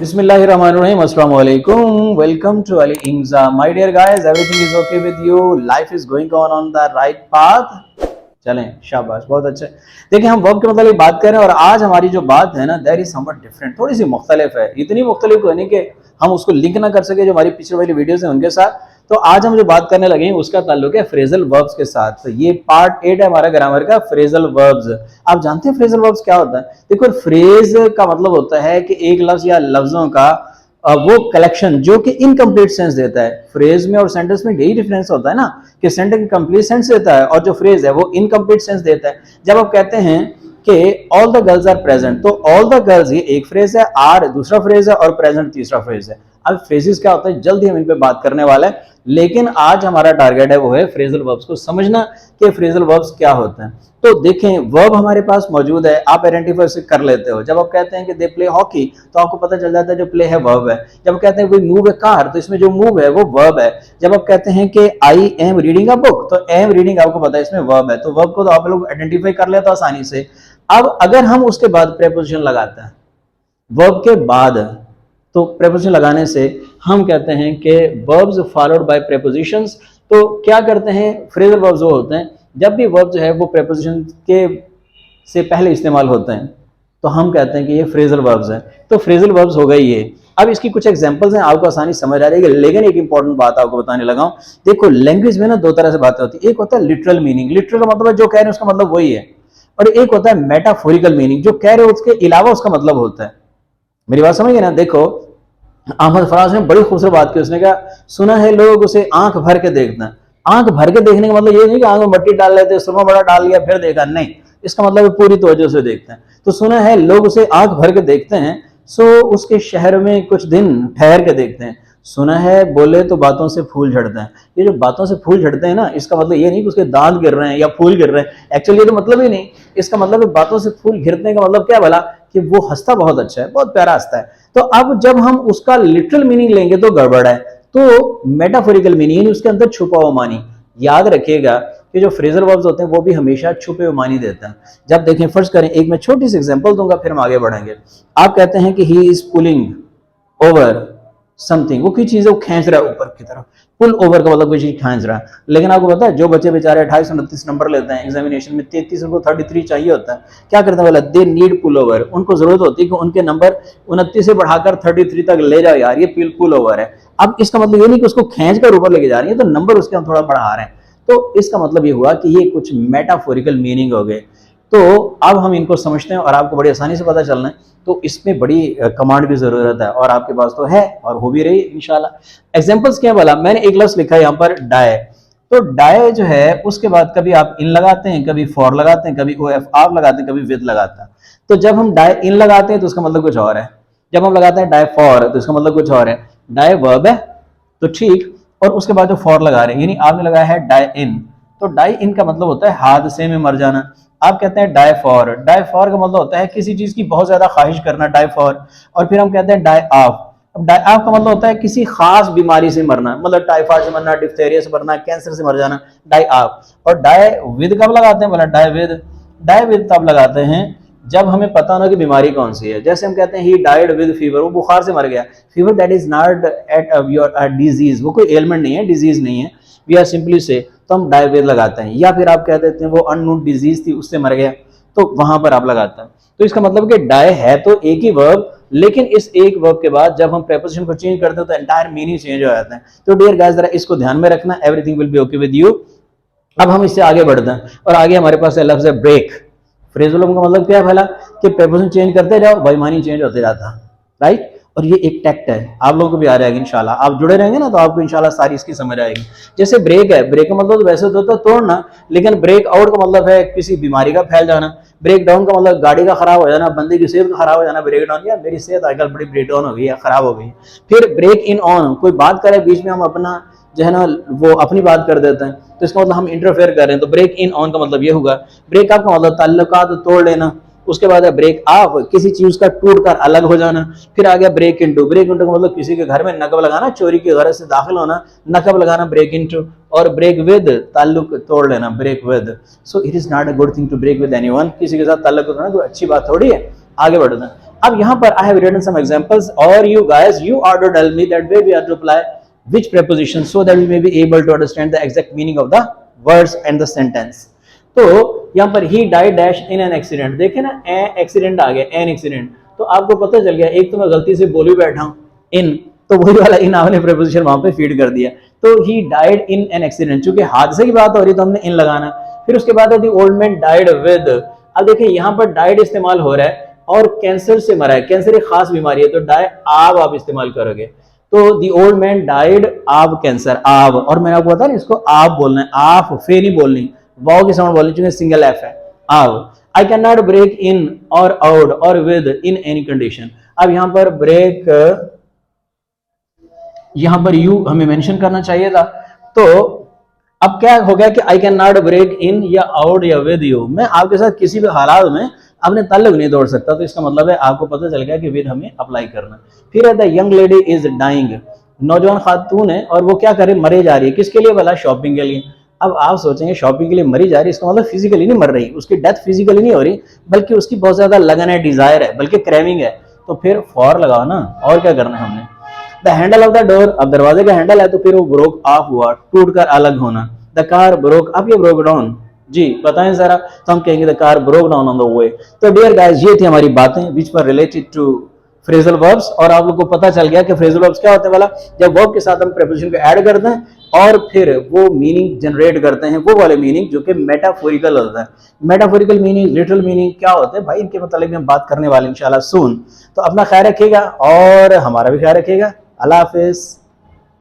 Bismillahirrahmanirrahim. Assalamu alaikum. Welcome to Ali Ingza. My dear guys, everything is okay with you. Life is going on the right path. चलें, शाबाश, बहुत अच्छे। देखिए, हम verb के मतलब बात कर रहे हैं और आज हमारी जो बात है ना, दैट इज समवट डिफरेंट, थोड़ी सी मुख्तलिफ है। इतनी मुख्तलिफ तो नहीं कि हम उसको लिंक ना कर सके जो हमारी पिछले वाली वीडियोस हैं उनके साथ। तो आज हम जो बात करने लगे हैं उसका ताल्लुक है फ्रेजल वर्ब्स के साथ। तो ये पार्ट 8 है हमारा ग्रामर का, फ्रेजल वर्ब्स। आप जानते हैं फ्रेजल वर्ब्स क्या होता है? देखो, फ्रेज का मतलब होता है कि एक लफ्ज या लफ्जों का वो कलेक्शन जो कि इनकम्प्लीट सेंस देता है। फ्रेज में और सेंटेंस में यही डिफरेंस होता है ना, कि सेंटेंस कंप्लीट सेंस देता है और जो फ्रेज है वो इनकम्प्लीट सेंस देता है। जब आप कहते हैं कि all the girls are present, तो ऑल द गर्ल्स ये एक फ्रेज है, आर दूसरा फ्रेज है और प्रेजेंट तीसरा फ्रेज है। अब फ्रेजेस क्या होता है जल्दी हम इन पे बात करने वाले हैं, लेकिन आज हमारा टारगेट है वो है फ्रेजल वर्ब्स को समझना कि फ्रेजल वर्ब्स क्या होते हैं। तो देखें, वर्ब हमारे पास मौजूद है, आप आइडेंटिफाई से कर लेते हो। जब आप कहते हैं कि दे प्ले हॉकी, तो आपको पता चल जाता है जो प्ले है वर्ब है। जब आप कहते हैं वी मूव ए कार, तो इसमें जो मूव है वो वर्ब है। जब आप कहते हैं कि I am reading a book, तो एम रीडिंग आपको पता है इसमें वर्ब है। तो वर्ब को तो आप लोग आइडेंटिफाई कर लेते हो आसानी से। अब अगर हम उसके बाद प्रेपोजिशन लगाते हैं वर्ब के बाद, तो प्रेपोजिशन लगाने से हम कहते हैं कि वर्ब्स फॉलोड बाय प्रेपोजिशंस। तो क्या करते हैं, फ्रेजल वर्ब्स वो होते हैं जब भी वर्ब जो है वो प्रेपोजिशन के से पहले इस्तेमाल होते हैं, तो हम कहते हैं कि ये फ्रेजल वर्ब्स हैं। तो फ्रेजल वर्ब्स हो गई ये। अब इसकी कुछ एग्जांपल्स हैं, आपको आसानी समझ आ जाएगी। लेकिन एक इंपॉर्टेंट बात आपको बताने लगा हूं। देखो, लैंग्वेज में ना दो तरह से बातें होती है। एक होता है लिटरल मीनिंग, लिटरल का मतलब जो कह रहे हैं उसका मतलब वही है, और एक होता है मेटाफोरिकल मीनिंग, जो कह रहे हो उसके अलावा उसका मतलब होता है। मेरी बात समझ गए ना? देखो, अहमद फराज ने बड़ी खूबसूरत बात की। उसने कहा, सुना है लोग उसे आंख भर के देखते हैं। आंख भर के देखने का मतलब ये नहीं कि आंख में मट्टी डाल लेते, सुरमा बड़ा डाल लिया फिर देखा, नहीं। इसका मतलब पूरी तवज्जो से देखते हैं। तो सुना है लोग उसे आंख भर के देखते हैं, सो उसके शहर में कुछ दिन ठहर के देखते हैं। सुना है बोले तो बातों से फूल झड़ते हैं। ये जो बातों से फूल झड़ते हैं ना, इसका मतलब ये नहीं कि उसके दांत गिर रहे हैं या फूल गिर रहे हैं। एक्चुअली ये तो मतलब ही नहीं। इसका मतलब है बातों से फूल गिरने का मतलब क्या भला, कि वो हंसता बहुत अच्छा है, बहुत प्यारा हंसता है। तो अब जब हम उसका लिटरल मीनिंग लेंगे तो गड़बड़ है। तो मेटाफोरिकल मीनिंग, उसके अंदर छुपा हुआ मानी। याद रखिएगा कि जो फ्रेजल वर्ब्स होते हैं वो भी हमेशा छुपे हुए मानी देते हैं। जब देखें, फर्ज करें, एक मैं छोटी सी एग्जांपल दूंगा फिर हम आगे बढ़ेंगे। आप कहते हैं कि he is pulling over something, वो कोई चीज है वो खींच रहा है ऊपर की तरफ। पुल ओवर का मतलब कोई चीज खींच रहा है। लेकिन आपको पता है जो बच्चे बेचारे 2829 नंबर लेते हैं एग्जामिनेशन में, 33 उनको 33 चाहिए होता है, क्या करते हैं बोला, दे नीड पुल ओवर। उनको जरूरत होती है कि उनके नंबर 29 से बढ़ाकर 33 तक ले जाओ यार, ये पुल ओवर है। अब इसका मतलब ये नहीं कि उसको खींच कर ऊपर लेके जा रही है, तो नंबर उसके हम थोड़ा बढ़ा रहे हैं। तो इसका मतलब ये हुआ कि ये कुछ मेटाफोरिकल मीनिंग हो गए। तो अब हम इनको समझते हैं और आपको बड़ी आसानी से पता चलना है। तो इसमें बड़ी कमांड की जरूरत है, और आपके पास तो है और हो भी रही इंशाल्लाह। एग्जांपल्स क्या बोला मैंने, एक लफ्ज लिखा है यहाँ पर डाय। तो डाय जो है उसके बाद कभी आप इन लगाते हैं, कभी फॉर लगाते हैं, कभी ओ एफ आर लगाते हैं, कभी विद लगाते हैं। तो जब हम डाय इन लगाते हैं तो उसका मतलब कुछ और है। जब हम लगाते हैं डाय फॉर तो इसका मतलब कुछ और है। डाय वर्ब है तो ठीक, और उसके बाद जो फॉर लगा रहे हैं, यानी आपने लगाया है डाई इन, तो डाई इन का मतलब होता है हादसे में मर जाना। आप कहते हैं डाई फॉर, डाई फॉर का मतलब होता है किसी चीज की बहुत ज्यादा ख्वाहिश करना, डाई फॉर। और फिर हम कहते हैं डाई ऑफ। अब डाई ऑफ का मतलब होता है किसी खास बीमारी से मरना, मतलब टाइफाइड से मरना, डिप्थेरिया से मरना, कैंसर से मर जाना, डाई ऑफ। और डाई विद कब लगाते हैं बोला, डाई विद। डाई विद तब लगाते हैं जब हमें पता ना कि बीमारी कौन सी है। जैसे हम कहते हैं ही डाइड विद फीवर, वो बुखार से मर गया। Fever that is not at your disease, वो कोई एलिमेंट नहीं है, डिजीज नहीं है, वी आर सिंपली से, तो हम डाई विद लगाते हैं। या फिर आप कह देते हैं वो अननोन डिजीज थी उससे मर गया, तो वहां पर आप लगाते हैं। तो इसका मतलब कि डाई है तो एक ही वर्ब, लेकिन इस एक वर्ब के बाद जब हम प्रेपोजिशन को चेंज करते हैं तो एंटायर मीनिंग चेंज हो जाता है। तो डियर गाइस, जरा इसको ध्यान में रखना, everything will be okay with you. अब हम इससे आगे बढ़ते हैं और आगे हमारे पास है लफ्ज है ब्रेक। फ्रेजल वर्ब का मतलब क्या है भला, कि प्रेपोजिशन चेंज करते जाओ, बेईमानी चेंज होते जाता, राइट। और ये एक टैक्ट है, आप लोगों को भी आ जाएगा इंशाल्लाह। आप जुड़े रहेंगे ना तो आपको इंशाल्लाह सारी इसकी समझ आएगी। जैसे ब्रेक है, ब्रेक का मतलब तो वैसे तो तोड़ना, लेकिन ब्रेक आउट का मतलब है किसी बीमारी का फैल जाना। ब्रेक डाउन का मतलब गाड़ी का खराब हो जाना, बंदे की सेहत का खराब हो जाना। ब्रेक डाउन, या मेरी सेहत आजकल बड़ी ब्रेक डाउन हो गई है, खराब हो गई। फिर ब्रेक इन ऑन, कोई बात करे बीच में हम अपना जो है ना वो अपनी बात कर देते हैं, तो इसका मतलब हम इंटरफेयर कर रहे हैं। तो ब्रेक इन ऑन का मतलब ये होगा। ब्रेक अप का मतलब ताल्लुकात तोड़ लेना। उसके बाद है ब्रेक ऑफ, किसी चीज का टूट कर अलग हो जाना। फिर आ गया ब्रेक इनटू, ब्रेक इनटू का मतलब किसी के घर में नकब लगाना, चोरी की गरज से दाखिल होना, नकब लगाना, ब्रेक इनटू। और ब्रेक विद, ताल्लुक तोड़ लेना, break with. So it is not a good thing to break with anyone, किसी के साथ ताल्लुक तोड़ना कोई अच्छी बात थोड़ी है। आगे बढ़ते हैं। अब यहाँ पर I have written some examples और you guys you are to tell me that way we are to apply which preposition so that we may be able to understand the exact meaning of the words and the sentence. तो यहाँ पर he died dash in an accident, देखे ना accident आ गया an accident, तो आपको पता चल गया एक तो मैं गलती से बोल भी बैठा हूँ in, तो वही वाला in आपने preposition वहां पे फीड कर दिया, तो he died in an accident, चूंकि हादसे की बात हो रही है तो हमने in लगाना। फिर उसके बाद है the old man died with, अब देखिए यहाँ पर died इस्तेमाल हो रहा है और कैंसर से मरा है, कैंसर एक खास बीमारी है, तो die आप इस्तेमाल करोगे, तो the old man died of cancer, आव, और मैंने आपको बताया ना इसको आप बोलना है, आप फे नहीं बोलनी, वाव की साउंड बोलनी चाहिए, सिंगल एफ है, आव। I can not break in और आउट और विद इन एनी कंडीशन, अब यहां पर ब्रेक, यहां पर यू हमें मेंशन करना चाहिए था, तो अब क्या हो गया कि I can not break in या आउट या विद यू, मैं आपके साथ किसी भी हालात में अपने ताल्लुक नहीं तोड़ सकता, तो इसका मतलब है आपको पता चल गया कि विद हमें अप्लाई करना। फिर है the young lady is dying, नौजवान खातून है और वो क्या करे, मरे जा रही है, किसके लिए भला, शॉपिंग के लिए। अब आप सोचेंगे शॉपिंग के लिए मरी जा रही है, इसका मतलब फिजिकली नहीं मर रही, उसकी डेथ फिजिकली नहीं हो रही, बल्कि उसकी बहुत ज्यादा लगन है, डिजायर है, बल्कि क्रेविंग है, तो फिर फॉर लगाओ ना, और क्या करना है हमने। The handle of the door, अब दरवाजे का हैंडल है तो फिर वो ब्रोक ऑफ हुआ, टूट कर अलग होना। द कार ब्रोक, अब ये ब्रोक डाउन, जी बताएं जरा, तो हम कहेंगे the car broke down on the way. तो डियर गाइस ये थी हमारी बातें which were related to phrasal verbs, और आप लोग को पता चल गया कि फ्रेजल वर्ब्स क्या होते हैं वाला, जब वर्ब के साथ हम प्रीपोजिशन को ऐड करते हैं और फिर वो मीनिंग जनरेट करते हैं, वो वाले मीनिंग जो कि मेटाफोरिकल होता है। मेटाफोरिकल मीनिंग, लिटरल मीनिंग क्या होते हैं भाई, इनके मतलब हम बात करने वाले इंशाल्लाह सून। तो अपना ख्याल रखिएगा और हमारा भी ख्याल रखिएगा। अल्लाह हाफिज।